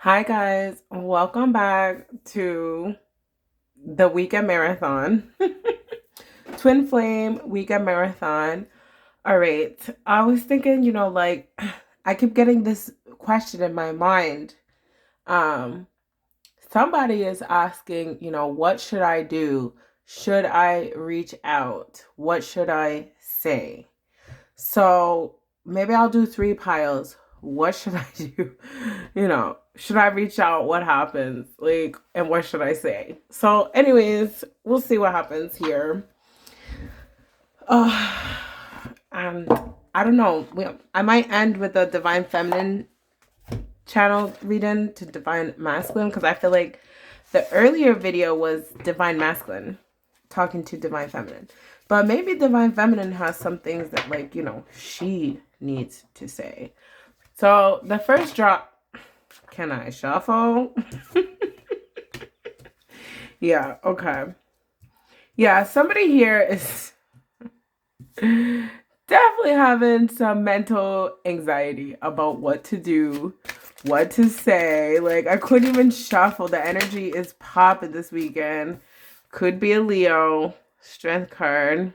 Hi guys, welcome back to the weekend marathon. Twin Flame weekend marathon. All right. I was thinking, I keep getting this question in my mind. Um Somebody is asking, what should I do? Should I reach out? What should I say? So maybe I'll do three piles. What should I do? Should I reach out? What happens? And what should I say? So, anyways, we'll see what happens here. Uh, and I don't know. I might end with a Divine Feminine channel reading to Divine Masculine because I feel like the earlier video was Divine Masculine talking to Divine Feminine. But maybe Divine Feminine has some things that, she needs to say. So the first drop, can I shuffle? Yeah, okay. Yeah, somebody here is definitely having some mental anxiety about what to do, what to say. Like, I couldn't even shuffle. The energy is popping this weekend. Could be a Leo, strength card.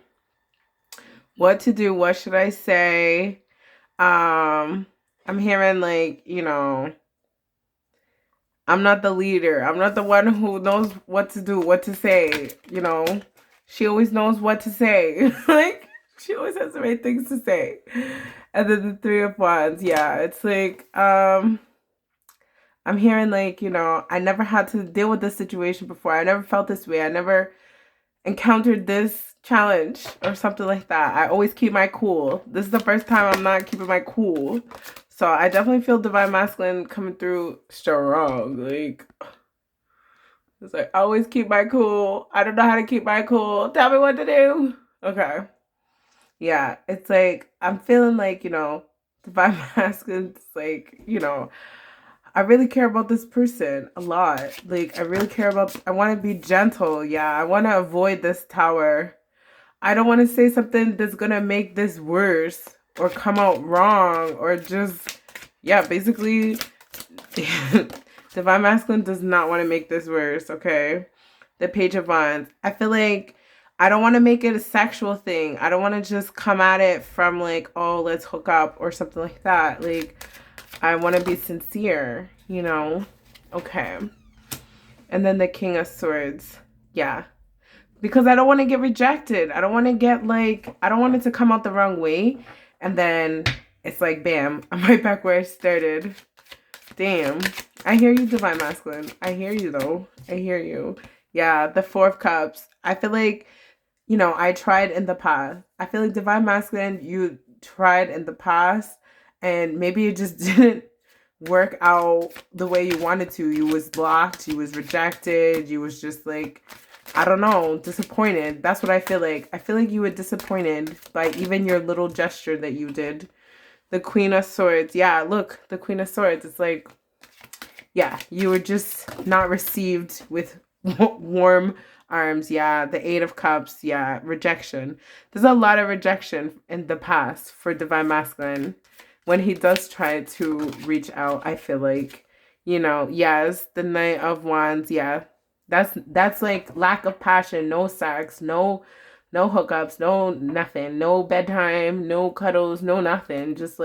What to do? What should I say? I'm hearing I'm not the leader. I'm not the one who knows what to do, what to say. She always knows what to say. Like, she always has the right things to say. And then the Three of Wands, yeah, it's I'm hearing I never had to deal with this situation before. I never felt this way. I never encountered this challenge or something like that. I always keep my cool. This is the first time I'm not keeping my cool. So I definitely feel Divine Masculine coming through strong. It's like, I always keep my cool. I don't know how to keep my cool. Tell me what to do. Okay. Yeah, it's like, I'm feeling Divine Masculine's I really care about this person a lot. Like, I want to be gentle. Yeah, I want to avoid this tower. I don't want to say something that's going to make this worse or come out wrong or just, yeah, basically, Divine Masculine does not want to make this worse, okay? The Page of Wands. I feel like I don't want to make it a sexual thing. I don't want to just come at it from oh, let's hook up or something like that. Like, I want to be sincere. Okay. And then the King of Swords. Yeah. Because I don't want to get rejected. I don't want to get I don't want it to come out the wrong way. And then it's like, bam, I'm right back where I started. Damn. I hear you, Divine Masculine. I hear you, though. I hear you. Yeah, the Four of Cups. I feel like, I tried in the past. I feel like Divine Masculine, you tried in the past. And maybe it just didn't work out the way you wanted to. You was blocked. You was rejected. You was just I don't know, disappointed. That's what I feel like. I feel like you were disappointed by even your little gesture that you did. The Queen of Swords. Yeah, look, the Queen of Swords. It's like, yeah, you were just not received with warm arms. Yeah, the Eight of Cups. Yeah, rejection. There's a lot of rejection in the past for Divine Masculine. When he does try to reach out, I feel like, yes, the Knight of Wands. Yeah, that's like lack of passion, no sex, no hookups, no nothing, no bedtime, no cuddles, no nothing, just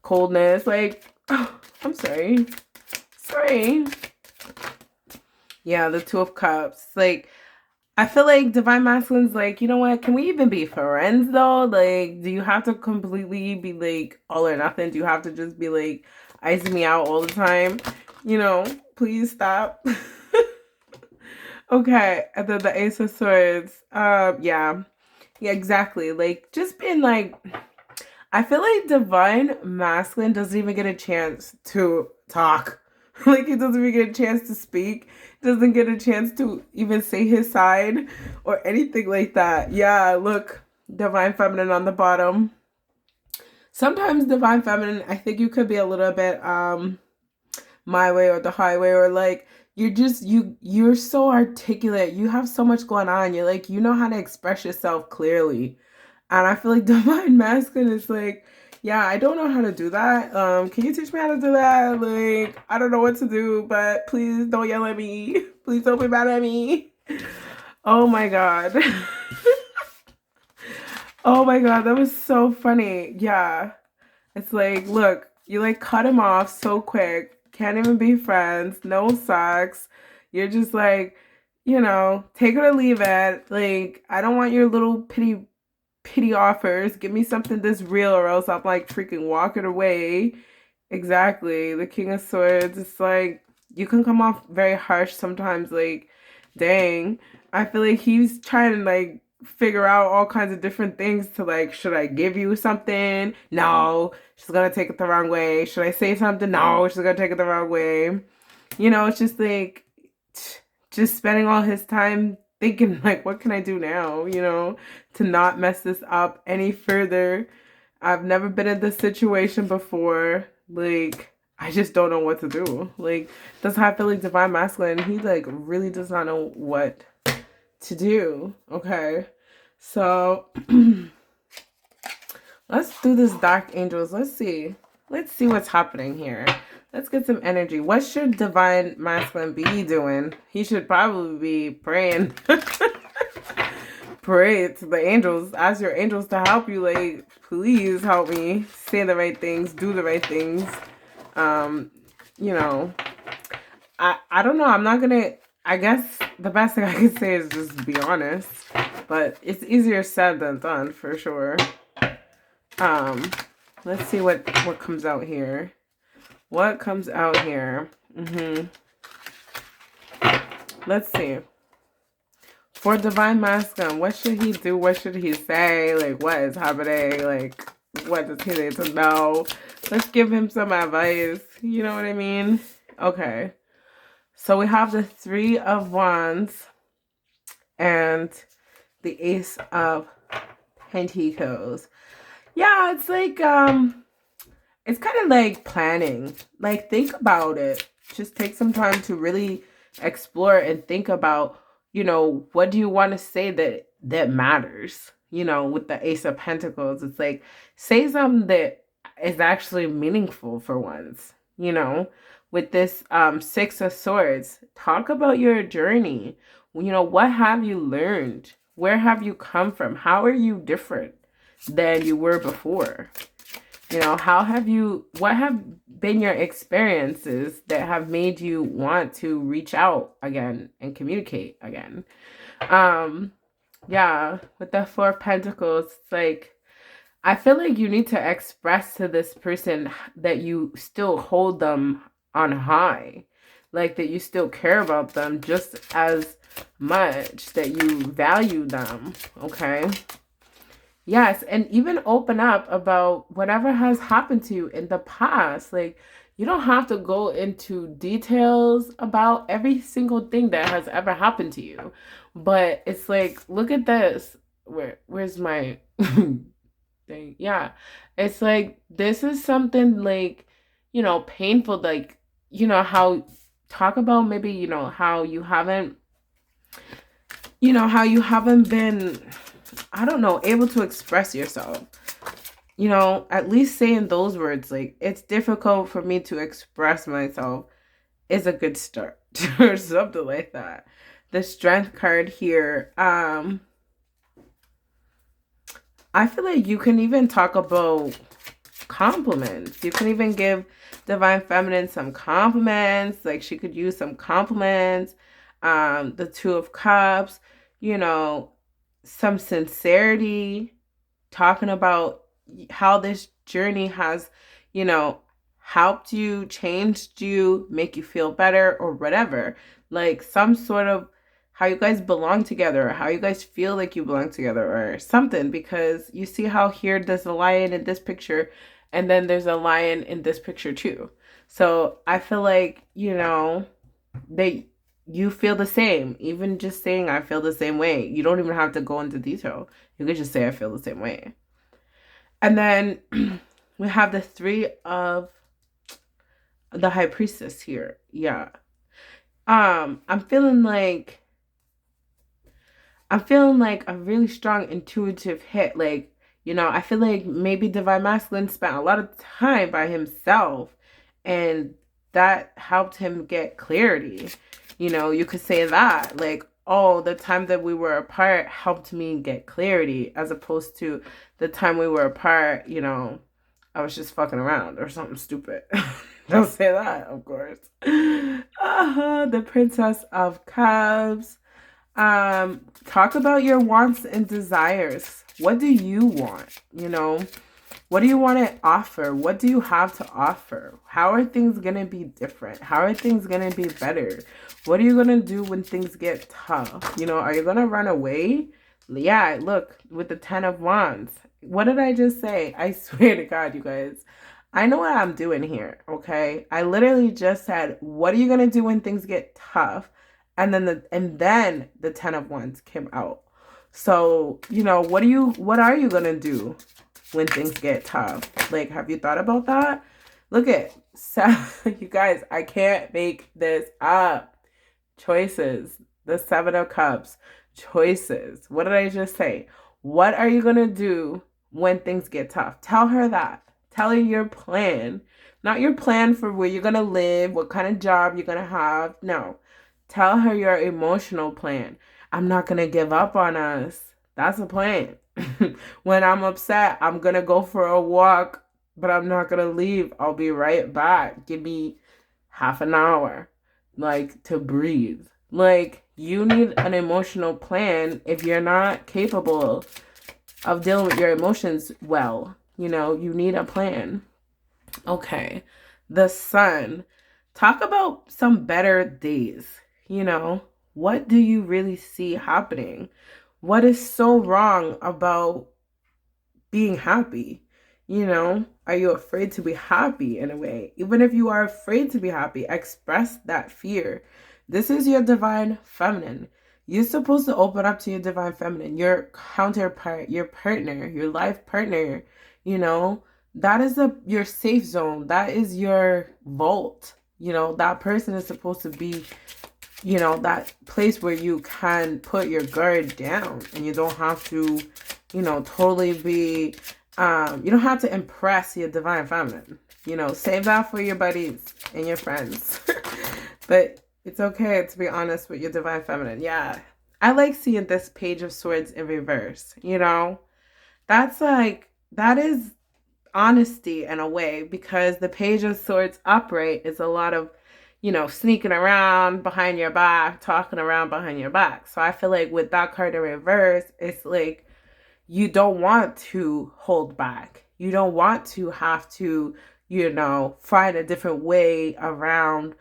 coldness. Oh, I'm sorry. Sorry. Yeah, the Two of Cups. I feel like Divine Masculine's you know what? Can we even be friends though? Do you have to completely be all or nothing? Do you have to just be icing me out all the time? Please stop. Okay, and then the Ace of Swords. Yeah. Yeah, exactly. Just being I feel like Divine Masculine doesn't even get a chance to talk. He doesn't even get a chance to speak. Doesn't get a chance to even say his side or anything like that. Yeah, look, Divine Feminine on the bottom. Sometimes Divine Feminine, I think you could be a little bit my way or the highway, or you're so articulate. You have so much going on. You're you know how to express yourself clearly. And I feel like Divine Masculine is Yeah, I don't know how to do that. Can you teach me how to do that? Like, I don't know what to do, but please don't yell at me. Please don't be mad at me. Oh my God. Oh my God, that was so funny. Yeah. It's like, look, you like cut him off so quick. Can't even be friends. No sex. You're just like, take it or leave it. Like, I don't want your little pity offers. Give me something that's real, or else I'm like freaking walking away. Exactly. The King of Swords. It's like you can come off very harsh sometimes. Like, dang. I feel like he's trying to like figure out all kinds of different things to like, should I give you something? No, she's gonna take it the wrong way. Should I say something? No, she's gonna take it the wrong way. It's just like just spending all his time thinking like, what can I do now, to not mess this up any further. I've never been in this situation before. Like, I just don't know what to do. Like, that's how I feel like Divine Masculine. He like really does not know what to do. Okay. So let's do this Dark Angels. Let's see. Let's see what's happening here. Let's get some energy. What should Divine Masculine be doing? He should probably be praying. Pray to the angels. Ask your angels to help you. Like, please help me say the right things, do the right things. You know, I don't know. I'm not gonna. I guess the best thing I can say is just be honest. But it's easier said than done for sure. Let's see what comes out here. What comes out here? Let's see. For Divine Masculine, what should he do? What should he say? Like, what is happening? Like, what does he need to know? Let's give him some advice. You know what I mean? Okay. So we have the Three of Wands and the Ace of Pentacles. Yeah, it's like, it's kind of like planning. Like, think about it. Just take some time to really explore and think about, what do you want to say that matters? With the Ace of Pentacles, it's like, say something that is actually meaningful for once. With this Six of Swords, talk about your journey. What have you learned? Where have you come from? How are you different than you were before? What have been your experiences that have made you want to reach out again and communicate again? Yeah, with the Four of Pentacles, it's like, I feel like you need to express to this person that you still hold them on high, like that you still care about them just as much, that you value them, okay? Yes, and even open up about whatever has happened to you in the past. Like, you don't have to go into details about every single thing that has ever happened to you. But it's like, look at this. Where's my thing? Yeah. It's like, this is something like, painful. Like, how talk about maybe, how you haven't been, I don't know, able to express yourself. At least saying those words, like, it's difficult for me to express myself, is a good start or something like that. The Strength card here, I feel like you can even talk about compliments. You can even give Divine Feminine some compliments. Like, she could use some compliments. The Two of Cups, some sincerity, talking about how this journey has, helped you, changed you, make you feel better, or whatever. Like, some sort of how you guys belong together, or how you guys feel like you belong together, or something. Because you see how here there's a lion in this picture, and then there's a lion in this picture too. So I feel like, you feel the same. Even just saying I feel the same way. You don't even have to go into detail. You could just say I feel the same way. And then we have the Three of the High Priestess here. Yeah. I'm feeling like a really strong intuitive hit. Like, I feel like maybe Divine Masculine spent a lot of time by himself, and that helped him get clarity. You could say that, like, oh, the time that we were apart helped me get clarity, as opposed to the time we were apart, I was just fucking around or something stupid. Don't say that, of course. The Princess of Cups. Talk about your wants and desires. What do you want? What do you want to offer? What do you have to offer? How are things going to be different? How are things going to be better? What are you going to do when things get tough? Are you going to run away? Yeah, look, with the 10 of Wands. What did I just say? I swear to God, you guys. I know what I'm doing here, okay? I literally just said, what are you going to do when things get tough? And then the 10 of Wands came out. So, what are you going to do when things get tough? Like, have you thought about that? Look at, you guys, I can't make this up. Choices. The 7 of Cups. Choices. What did I just say? What are you going to do when things get tough? Tell her that. Tell her your plan. Not your plan for where you're going to live, what kind of job you're going to have. No. Tell her your emotional plan. I'm not going to give up on us. That's a plan. When I'm upset, I'm going to go for a walk, but I'm not going to leave. I'll be right back. Give me half an hour, like, to breathe. Like, you need an emotional plan if you're not capable of dealing with your emotions well. You need a plan. Okay. The Sun. Talk about some better days. What do you really see happening? What is so wrong about being happy? Are you afraid to be happy in a way? Even if you are afraid to be happy, express that fear. This is your divine feminine. You're supposed to open up to your divine feminine, your counterpart, your partner, your life partner. That is your safe zone. That is your vault. That person is supposed to be, that place where you can put your guard down, and you don't have to, totally be, you don't have to impress your divine feminine. Save that for your buddies and your friends. But it's okay to be honest with your divine feminine. Yeah. I like seeing this Page of Swords in reverse. That's like, that is honesty in a way, because the Page of Swords upright is a lot of, sneaking around behind your back, talking around behind your back. So I feel like with that card in reverse, it's like, you don't want to hold back. You don't want to have to, find a different way around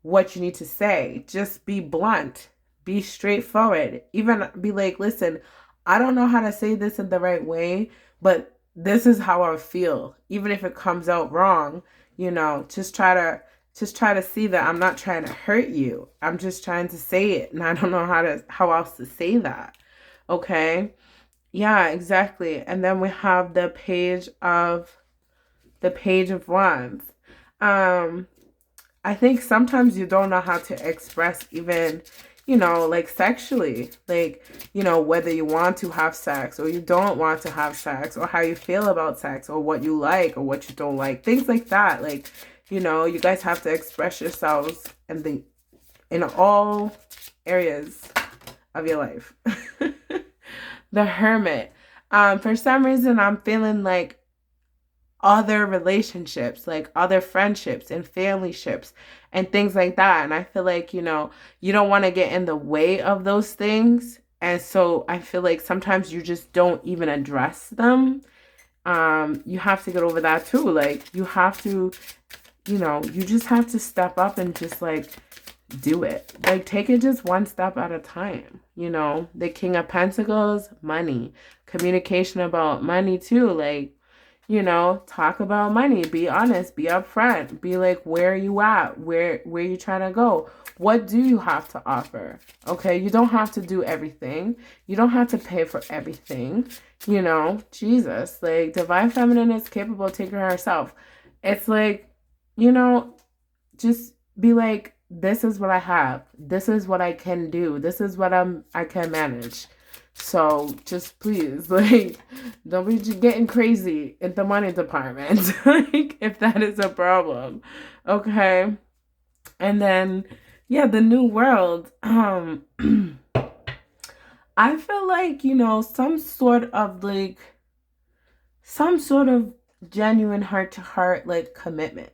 what you need to say. Just be blunt. Be straightforward. Even be like, listen, I don't know how to say this in the right way, but this is how I feel. Even if it comes out wrong, just try to see that I'm not trying to hurt you. I'm just trying to say it, and I don't know how else to say that. Okay? Yeah, exactly. And then we have the Page of Wands. I think sometimes you don't know how to express even, like sexually, like, whether you want to have sex or you don't want to have sex, or how you feel about sex, or what you like or what you don't like, things like that. Like, you guys have to express yourselves in all areas of your life. The Hermit. For some reason, I'm feeling like other relationships, like other friendships and family ships and things like that. And I feel like, you don't want to get in the way of those things. And so I feel like sometimes you just don't even address them. You have to get over that too. Like, you have to, you just have to step up and just like do it. Like, take it just one step at a time. The King of Pentacles, money, communication about money too. Like, talk about money, be honest, be upfront, be like, where are you at? Where you trying to go? What do you have to offer? Okay. You don't have to do everything. You don't have to pay for everything. Jesus, like, divine feminine is capable of taking care of herself. It's like, just be like, this is what I have. This is what I can do. This is what I can manage. So just please, like, don't be getting crazy in the money department, like, if that is a problem. Okay. And then, yeah, the new world. I feel like, some sort of genuine heart to heart, like, commitment.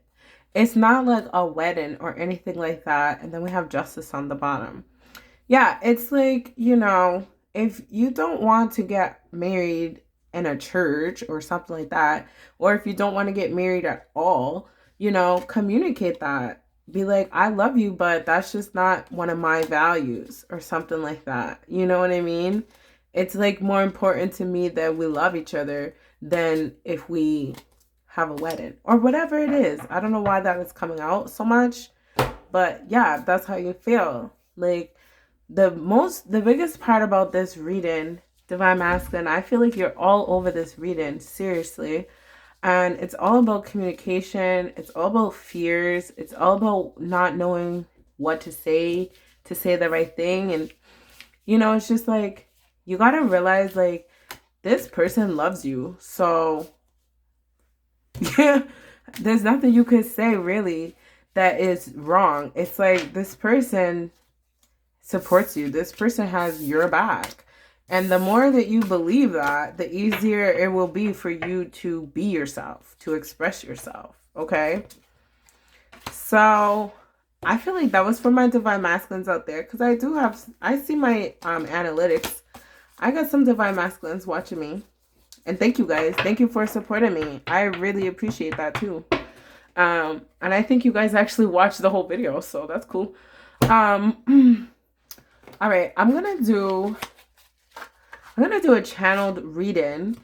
It's not like a wedding or anything like that. And then we have justice on the bottom. Yeah, it's like, if you don't want to get married in a church or something like that, or if you don't want to get married at all, communicate that. Be like, I love you, but that's just not one of my values or something like that. You know what I mean? It's like more important to me that we love each other than if we have a wedding or whatever it is. I don't know why that is coming out so much, but yeah, that's how you feel. Like, the biggest part about this reading, Divine Masculine, I feel like you're all over this reading, seriously. And it's all about communication. It's all about fears. It's all about not knowing what to say the right thing. And, it's just like, you got to realize, like, this person loves you. So, yeah, there's nothing you could say, really, that is wrong. It's like, this person supports you. This person has your back. And the more that you believe that, the easier it will be for you to be yourself, to express yourself. Okay? So I feel like that was for my Divine Masculines out there, because I see my analytics. I got some Divine Masculines watching me. And thank you guys. Thank you for supporting me. I really appreciate that too. And I think you guys actually watched the whole video, so that's cool. All right, I'm gonna do a channeled reading,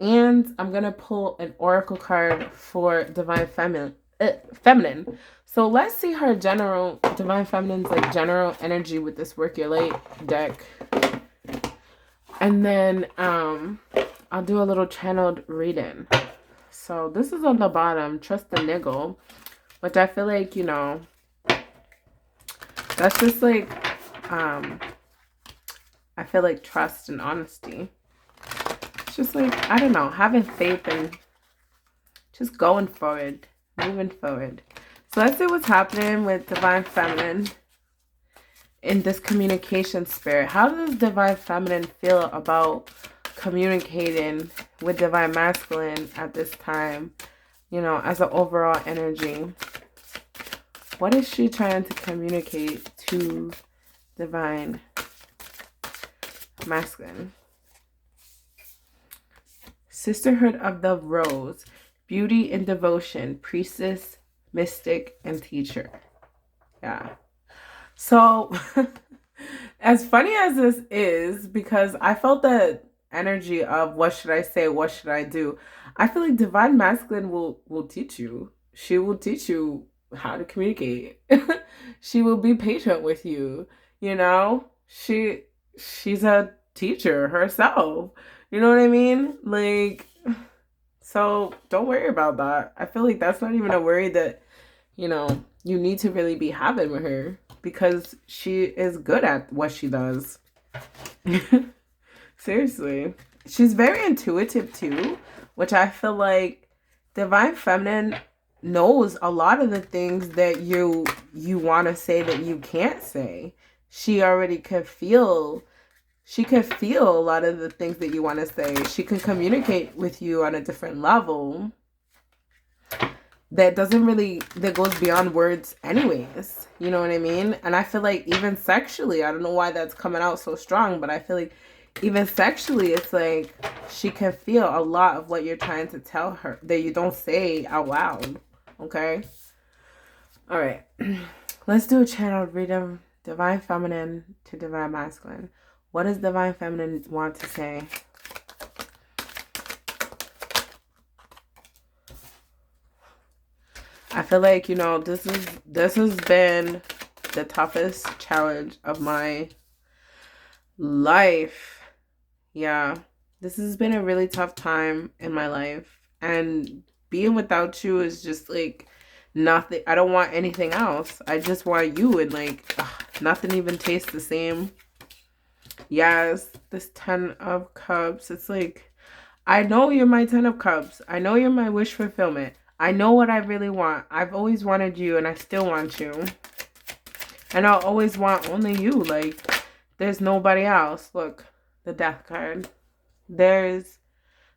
and I'm gonna pull an oracle card for Divine Feminine. So let's see her Divine Feminine's like general energy with this Work Your Light deck, and then I'll do a little channeled reading. So this is on the bottom, Trust the Niggle, which I feel like, that's just like I feel like trust and honesty. It's just like, I don't know, having faith and just going forward, moving forward. So let's see what's happening with Divine Feminine in this communication spirit. How does Divine Feminine feel about communicating with Divine Masculine at this time, as an overall energy? What is she trying to communicate to Divine Masculine? Sisterhood of the Rose, beauty and devotion, priestess, mystic, and teacher. Yeah. So, as funny as this is, because I felt that energy of what should I say, what should I do, I feel like Divine Masculine will teach you. She will teach you how to communicate. She will be patient with you. She's a teacher herself. You know what I mean? Like, so don't worry about that. I feel like that's not even a worry that, you need to really be having with her, because she is good at what she does. Seriously. She's very intuitive too, which I feel like Divine Feminine knows a lot of the things that you want to say that you can't say. She already could feel a lot of the things that you want to say. She can communicate with you on a different level that goes beyond words anyways. You know what I mean? And I feel like even sexually, I don't know why that's coming out so strong, but I feel like even sexually, it's like she can feel a lot of what you're trying to tell her that you don't say out loud. Okay? All right. Let's do a channeled reading. Divine Feminine to Divine Masculine. What does Divine Feminine want to say? I feel like, this has been the toughest challenge of my life. Yeah. This has been a really tough time in my life. And being without you is just like nothing. I don't want anything else. I just want you, and like nothing even tastes the same. Yes, this 10 of cups. It's like, I know you're my 10 of cups. I know you're my wish fulfillment. I know what I really want. I've always wanted you and I still want you. And I'll always want only you. Like, there's nobody else. Look, the death card. There is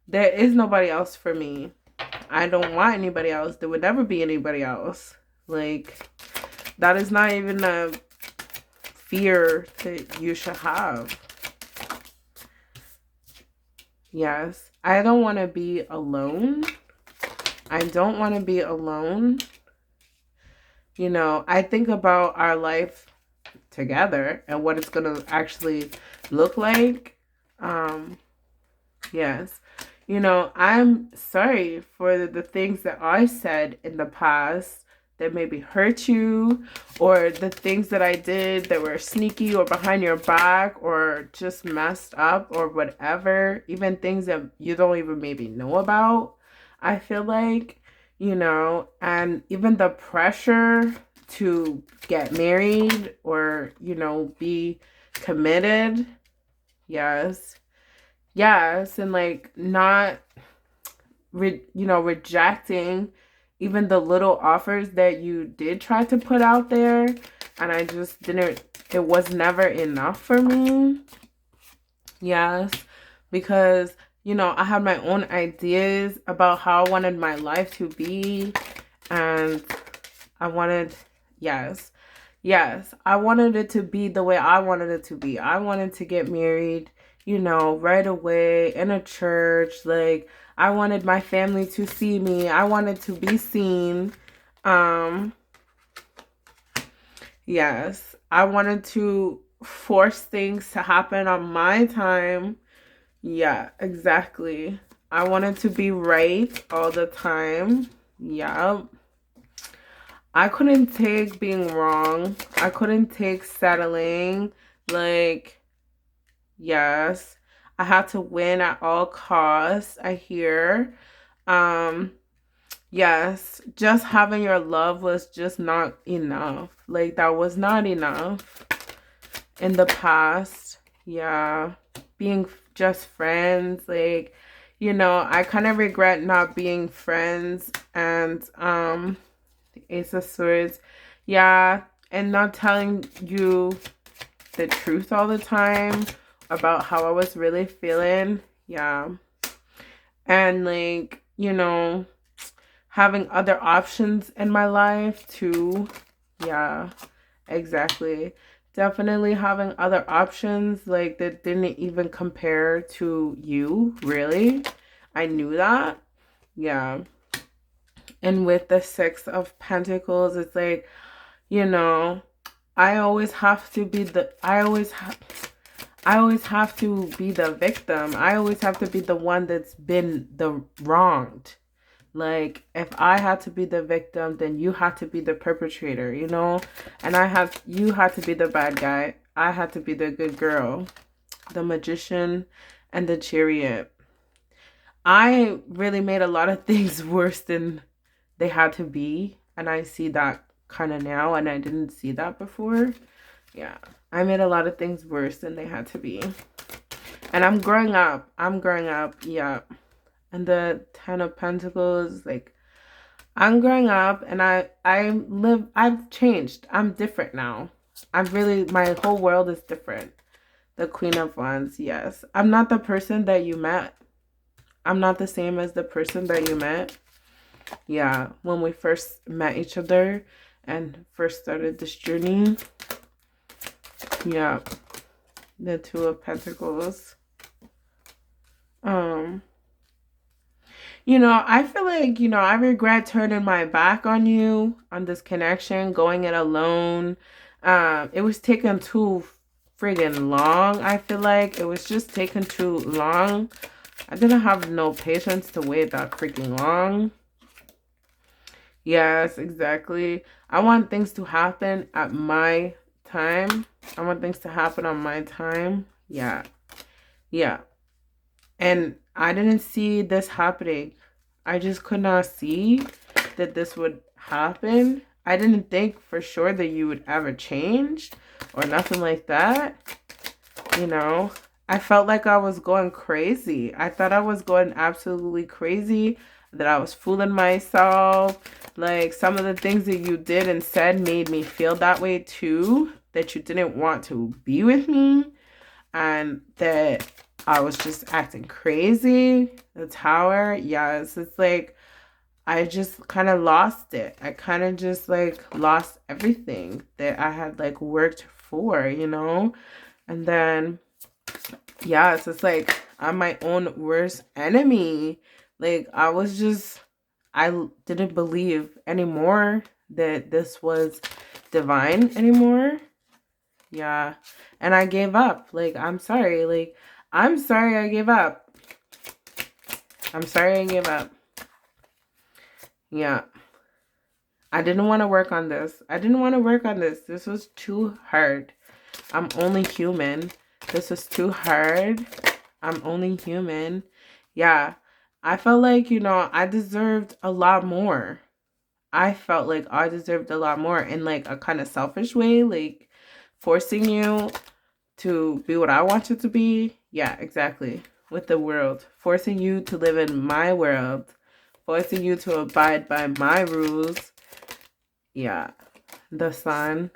nobody else for me. I don't want anybody else. There would never be anybody else. Like, that is not even a fear that you should have. Yes, I don't want to be alone. I don't want to be alone. You know, I think about our life together and what it's going to actually look like. Yes. You know, I'm sorry for the things that I said in the past that maybe hurt you, or the things that I did that were sneaky or behind your back or just messed up or whatever, even things that you don't even maybe know about. I feel like, you know, and even the pressure to get married or, you know, be committed. Yes. Yes, and like not rejecting even the little offers that you did try to put out there, and I just didn't, it was never enough for me. Yes, because you know, I had my own ideas about how I wanted my life to be, and I wanted, yes, yes, I wanted it to be the way I wanted it to be. I wanted to get married, you know, right away in a church. Like, I wanted my family to see me. I wanted to be seen. Um, yes, I wanted to force things to happen on my time. Yeah, exactly. I wanted to be right all the time. Yeah. I couldn't take being wrong. I couldn't take settling. Like, yes, I had to win at all costs, I hear. Um, yes, just having your love was just not enough. Like, that was not enough in the past. Yeah, being just friends, like, you know, I kind of regret not being friends, and Ace of Swords. Yeah, and not telling you the truth all the time about how I was really feeling. Yeah. And like, you know, having other options in my life too. Yeah, exactly. Definitely having other options like that didn't even compare to you, really. I knew that. Yeah. And with the Six of Pentacles, it's like, you know, I always have to be the I always have to be the victim. I always have to be the one that's been the wronged. Like, if I had to be the victim, then you had to be the perpetrator, you know? And you had to be the bad guy. I had to be the good girl. The Magician and the Chariot. I really made a lot of things worse than they had to be, and I see that kind of now, and I didn't see that before. Yeah, I made a lot of things worse than they had to be, and I'm growing up. Yeah. And the Ten of Pentacles, like, I'm growing up, and I've changed. I'm different now. My whole world is different. The Queen of Wands. Yes, I'm not the person that you met. I'm not the same as the person that you met. Yeah, when we first met each other and first started this journey. Yeah, the Two of Pentacles. You know, I feel like, you know, I regret turning my back on you, on this connection, going it alone. It was taking too friggin' long. I feel like it was just taking too long. I didn't have no patience to wait that freaking long. Yes, exactly. I want things to happen at my time. I want things to happen on my time. Yeah. Yeah. And I didn't see this happening. I just could not see that this would happen. I didn't think for sure that you would ever change or nothing like that. you know? I felt like I was going crazy. I thought I was going absolutely crazy, that I was fooling myself. Like, some of the things that you did and said made me feel that way too, that you didn't want to be with me, and that I was just acting crazy. The tower, yes, it's like I just kind of lost it. I kind of just like lost everything that I had like worked for, you know? And then, yeah, it's like I'm my own worst enemy. Like, I didn't believe anymore that this was divine anymore. Yeah. And I gave up. Like, I'm sorry. Like, I'm sorry I gave up. I'm sorry I gave up. Yeah. I didn't want to work on this. I didn't want to work on this. This was too hard. I'm only human. This was too hard. I'm only human. Yeah. I felt like, I deserved a lot more. I felt like I deserved a lot more in like a kind of selfish way, like forcing you to be what I want you to be. Yeah, exactly. With the world. Forcing you to live in my world. Forcing you to abide by my rules. Yeah. The sun.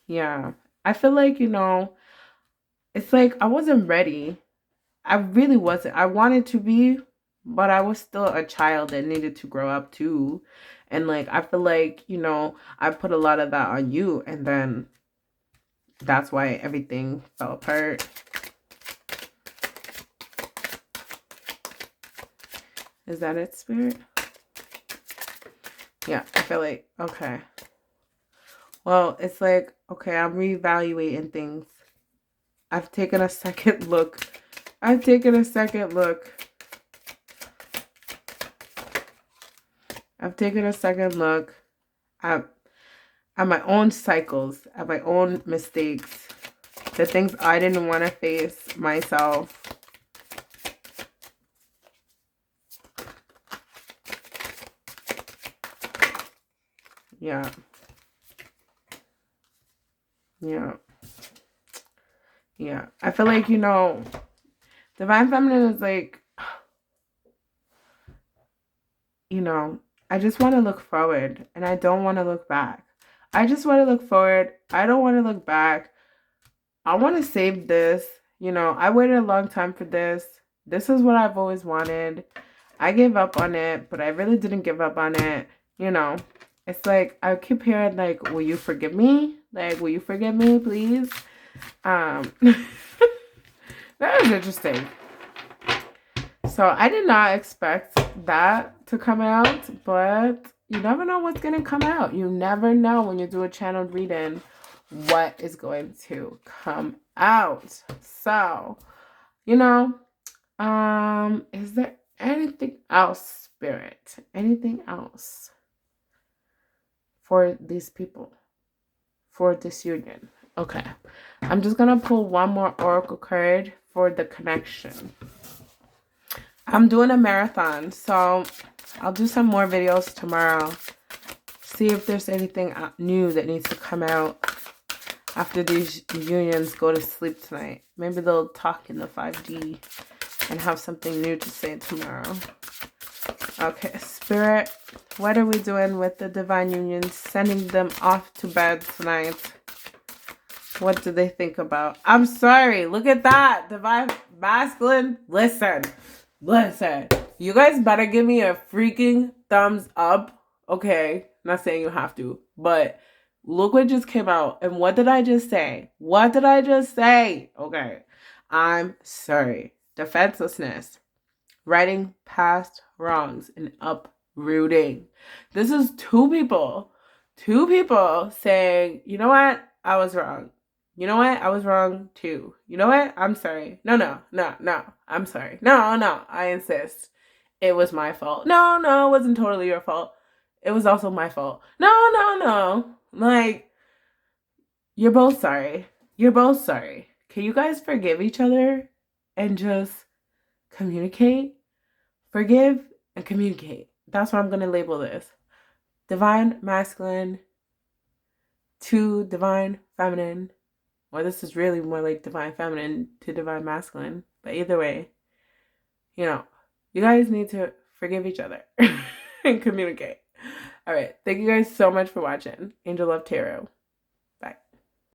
Yeah. I feel like, it's like I wasn't ready. I really wasn't. I wanted to be, but I was still a child that needed to grow up too. And like, I feel like, I put a lot of that on you. And then that's why everything fell apart. Is that it, Spirit? Yeah, I feel like, okay. Well, it's like, okay, I'm reevaluating things. I've taken a second look. I've taken a second look. I've taken a second look at my own cycles, at my own mistakes, the things I didn't want to face myself. Yeah. Yeah. Yeah. I feel like, Divine Feminine is like, I just want to look forward and I don't want to look back. I just want to look forward. I don't want to look back. I want to save this. I waited a long time for this. This is what I've always wanted. I gave up on it, but I really didn't give up on it. It's like I keep hearing like, will you forgive me? Like, will you forgive me, please? That was interesting. So I did not expect that to come out, but you never know what's going to come out. You never know when you do a channeled reading what is going to come out. So, is there anything else, Spirit? Anything else for these people? For this union? Okay. I'm just going to pull one more oracle card for the connection. I'm doing a marathon, so I'll do some more videos tomorrow. See if there's anything new that needs to come out after these unions go to sleep tonight. Maybe they'll talk in the 5D and have something new to say tomorrow. Okay, Spirit, what are we doing with the divine unions? Sending them off to bed tonight. What do they think about? I'm sorry. Look at that. Divine masculine. Listen. You guys better give me a freaking thumbs up. Okay. Not saying you have to. But look what just came out. And what did I just say? Okay. I'm sorry. Defenselessness. Writing past wrongs and uprooting. This is two people saying, you know what? I was wrong. You know what? I was wrong too. You know what? I'm sorry. No. I'm sorry. No. I insist. It was my fault. No, it wasn't totally your fault. It was also my fault. No. Like, you're both sorry. Can you guys forgive each other and just communicate? Forgive and communicate. That's what I'm going to label this. Divine masculine to divine feminine. or this is really more like divine feminine to divine masculine. But either way, you know, you guys need to forgive each other and communicate. All right. Thank you guys so much for watching. Angel Love Tarot.